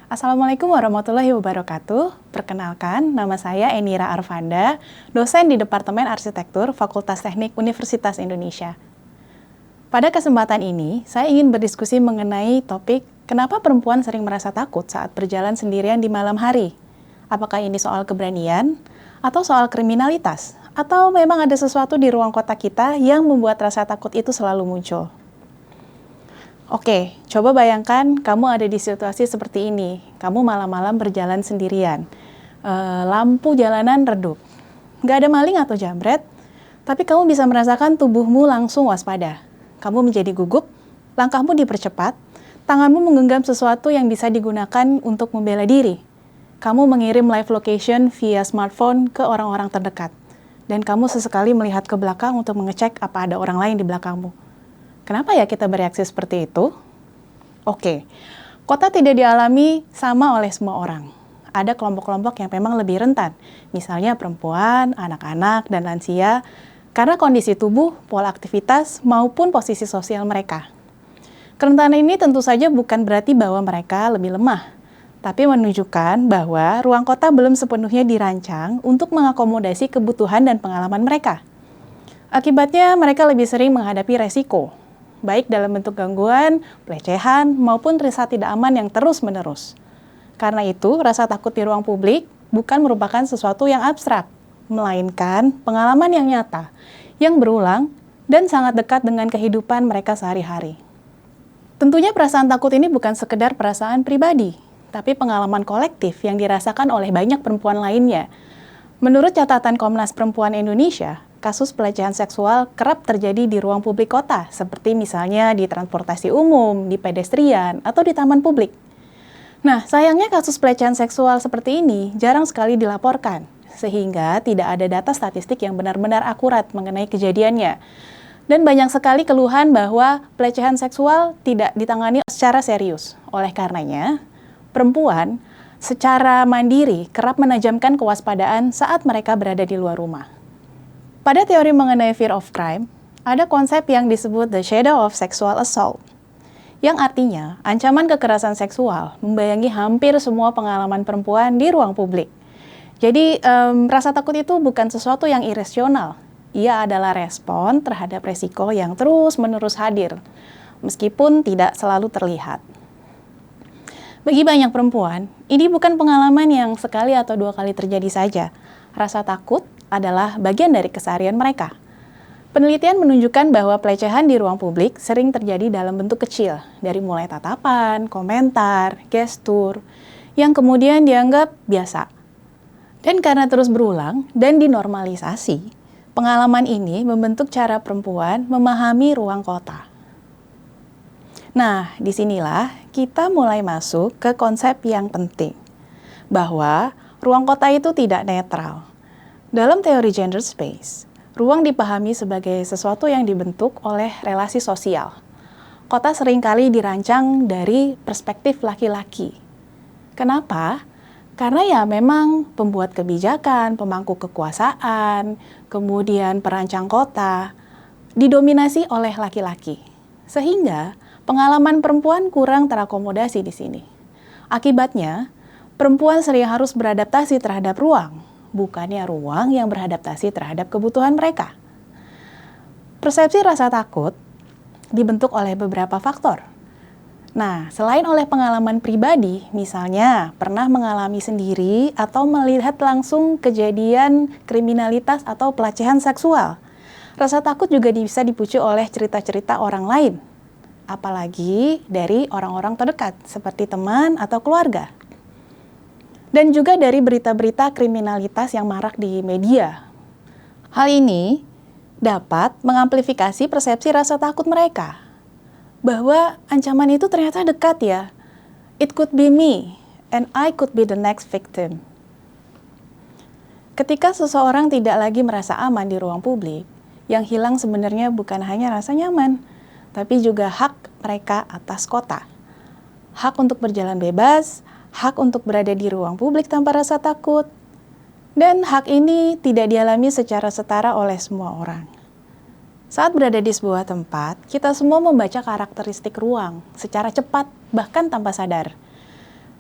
Assalamualaikum warahmatullahi wabarakatuh. Perkenalkan, nama saya Enira Arvanda, dosen di Departemen Arsitektur Fakultas Teknik Universitas Indonesia. Pada kesempatan ini, saya ingin berdiskusi mengenai topik kenapa perempuan sering merasa takut saat berjalan sendirian di malam hari. Apakah ini soal keberanian, atau soal kriminalitas, atau memang ada sesuatu di ruang kota kita yang membuat rasa takut itu selalu muncul. Oke, coba bayangkan kamu ada di situasi seperti ini. Kamu malam-malam berjalan sendirian. Lampu jalanan redup. Nggak ada maling atau jambret, tapi kamu bisa merasakan tubuhmu langsung waspada. Kamu menjadi gugup, langkahmu dipercepat, tanganmu menggenggam sesuatu yang bisa digunakan untuk membela diri. Kamu mengirim live location via smartphone ke orang-orang terdekat. Dan kamu sesekali melihat ke belakang untuk mengecek apa ada orang lain di belakangmu. Kenapa ya kita bereaksi seperti itu? Oke, kota tidak dialami sama oleh semua orang. Ada kelompok-kelompok yang memang lebih rentan, misalnya perempuan, anak-anak, dan lansia, karena kondisi tubuh, pola aktivitas, maupun posisi sosial mereka. Kerentanan ini tentu saja bukan berarti bahwa mereka lebih lemah, tapi menunjukkan bahwa ruang kota belum sepenuhnya dirancang untuk mengakomodasi kebutuhan dan pengalaman mereka. Akibatnya, mereka lebih sering menghadapi resiko, baik dalam bentuk gangguan, pelecehan, maupun rasa tidak aman yang terus-menerus. Karena itu, rasa takut di ruang publik bukan merupakan sesuatu yang abstrak, melainkan pengalaman yang nyata, yang berulang, dan sangat dekat dengan kehidupan mereka sehari-hari. Tentunya perasaan takut ini bukan sekedar perasaan pribadi, tapi pengalaman kolektif yang dirasakan oleh banyak perempuan lainnya. Menurut catatan Komnas Perempuan Indonesia, kasus pelecehan seksual kerap terjadi di ruang publik kota, seperti misalnya di transportasi umum, di pedestrian, atau di taman publik. Nah, sayangnya kasus pelecehan seksual seperti ini jarang sekali dilaporkan, sehingga tidak ada data statistik yang benar-benar akurat mengenai kejadiannya. Dan banyak sekali keluhan bahwa pelecehan seksual tidak ditangani secara serius. Oleh karenanya, perempuan secara mandiri kerap menajamkan kewaspadaan saat mereka berada di luar rumah. Pada teori mengenai fear of crime, ada konsep yang disebut the shadow of sexual assault, yang artinya ancaman kekerasan seksual membayangi hampir semua pengalaman perempuan di ruang publik. Jadi, rasa takut itu bukan sesuatu yang irasional. Ia adalah respon terhadap resiko yang terus-menerus hadir, meskipun tidak selalu terlihat. Bagi banyak perempuan, ini bukan pengalaman yang sekali atau dua kali terjadi saja. Rasa takut adalah bagian dari keseharian mereka. Penelitian menunjukkan bahwa pelecehan di ruang publik sering terjadi dalam bentuk kecil, dari mulai tatapan, komentar, gestur, yang kemudian dianggap biasa. Dan karena terus berulang dan dinormalisasi, pengalaman ini membentuk cara perempuan memahami ruang kota. Nah, disinilah kita mulai masuk ke konsep yang penting, bahwa ruang kota itu tidak netral. Dalam teori gender space, ruang dipahami sebagai sesuatu yang dibentuk oleh relasi sosial. Kota seringkali dirancang dari perspektif laki-laki. Kenapa? Karena ya memang pembuat kebijakan, pemangku kekuasaan, kemudian perancang kota, didominasi oleh laki-laki. Sehingga pengalaman perempuan kurang terakomodasi di sini. Akibatnya, perempuan sering harus beradaptasi terhadap ruang, bukannya ruang yang beradaptasi terhadap kebutuhan mereka. Persepsi rasa takut dibentuk oleh beberapa faktor. Nah, selain oleh pengalaman pribadi, misalnya pernah mengalami sendiri atau melihat langsung kejadian kriminalitas atau pelecehan seksual, rasa takut juga bisa dipicu oleh cerita-cerita orang lain, apalagi dari orang-orang terdekat, seperti teman atau keluarga. Dan juga dari berita-berita kriminalitas yang marak di media. Hal ini dapat mengamplifikasi persepsi rasa takut mereka, bahwa ancaman itu ternyata dekat ya. It could be me, and I could be the next victim. Ketika seseorang tidak lagi merasa aman di ruang publik, yang hilang sebenarnya bukan hanya rasa nyaman, tapi juga hak mereka atas kota. Hak untuk berjalan bebas, hak untuk berada di ruang publik tanpa rasa takut, dan hak ini tidak dialami secara setara oleh semua orang. Saat berada di sebuah tempat, kita semua membaca karakteristik ruang secara cepat, bahkan tanpa sadar.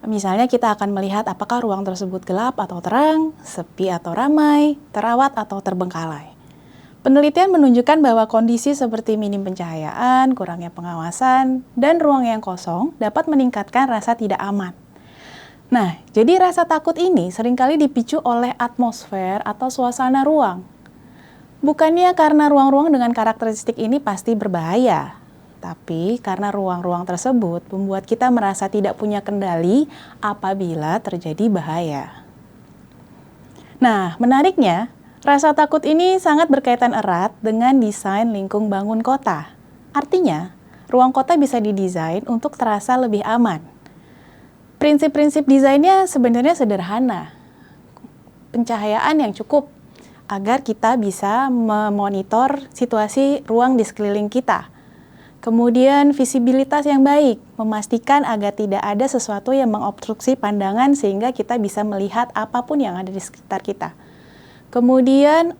Misalnya kita akan melihat apakah ruang tersebut gelap atau terang, sepi atau ramai, terawat atau terbengkalai. Penelitian menunjukkan bahwa kondisi seperti minim pencahayaan, kurangnya pengawasan, dan ruang yang kosong dapat meningkatkan rasa tidak aman. Nah, jadi rasa takut ini seringkali dipicu oleh atmosfer atau suasana ruang. Bukannya karena ruang-ruang dengan karakteristik ini pasti berbahaya, tapi karena ruang-ruang tersebut membuat kita merasa tidak punya kendali apabila terjadi bahaya. Nah, menariknya, rasa takut ini sangat berkaitan erat dengan desain lingkung bangun kota. Artinya, ruang kota bisa didesain untuk terasa lebih aman. Prinsip-prinsip desainnya sebenarnya sederhana. Pencahayaan yang cukup agar kita bisa memonitor situasi ruang di sekeliling kita. Kemudian visibilitas yang baik, memastikan agar tidak ada sesuatu yang mengobstruksi pandangan sehingga kita bisa melihat apapun yang ada di sekitar kita. Kemudian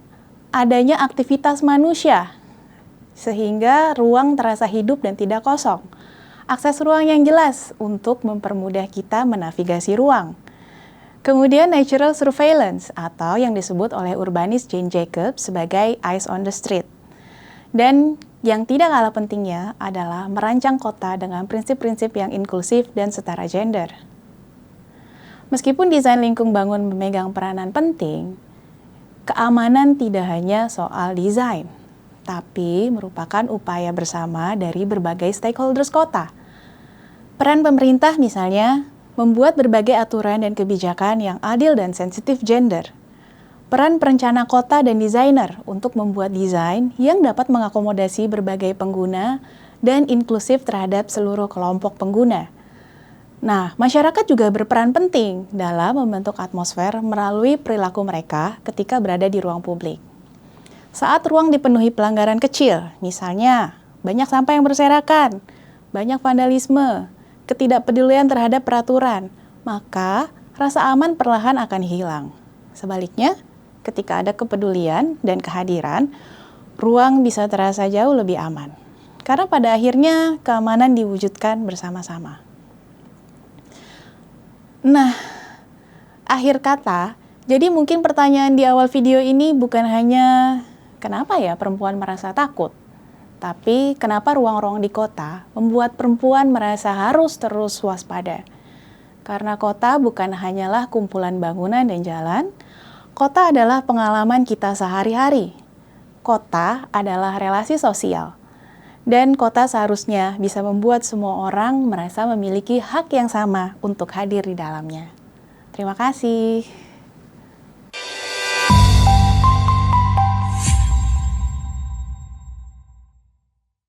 adanya aktivitas manusia, sehingga ruang terasa hidup dan tidak kosong. Akses ruang yang jelas untuk mempermudah kita menavigasi ruang. Kemudian natural surveillance atau yang disebut oleh urbanis Jane Jacobs sebagai eyes on the street. Dan yang tidak kalah pentingnya adalah merancang kota dengan prinsip-prinsip yang inklusif dan setara gender. Meskipun desain lingkung bangun memegang peranan penting, keamanan tidak hanya soal desain, tapi merupakan upaya bersama dari berbagai stakeholders kota. Peran pemerintah misalnya membuat berbagai aturan dan kebijakan yang adil dan sensitif gender. Peran perencana kota dan desainer untuk membuat desain yang dapat mengakomodasi berbagai pengguna dan inklusif terhadap seluruh kelompok pengguna. Nah, masyarakat juga berperan penting dalam membentuk atmosfer melalui perilaku mereka ketika berada di ruang publik. Saat ruang dipenuhi pelanggaran kecil, misalnya banyak sampah yang berserakan, banyak vandalisme, ketidakpedulian terhadap peraturan, maka rasa aman perlahan akan hilang. Sebaliknya, ketika ada kepedulian dan kehadiran, ruang bisa terasa jauh lebih aman. Karena pada akhirnya keamanan diwujudkan bersama-sama. Nah, akhir kata, jadi mungkin pertanyaan di awal video ini bukan hanya kenapa ya perempuan merasa takut, tapi kenapa ruang-ruang di kota membuat perempuan merasa harus terus waspada. Karena kota bukan hanyalah kumpulan bangunan dan jalan, kota adalah pengalaman kita sehari-hari. Kota adalah relasi sosial. Dan kota seharusnya bisa membuat semua orang merasa memiliki hak yang sama untuk hadir di dalamnya. Terima kasih.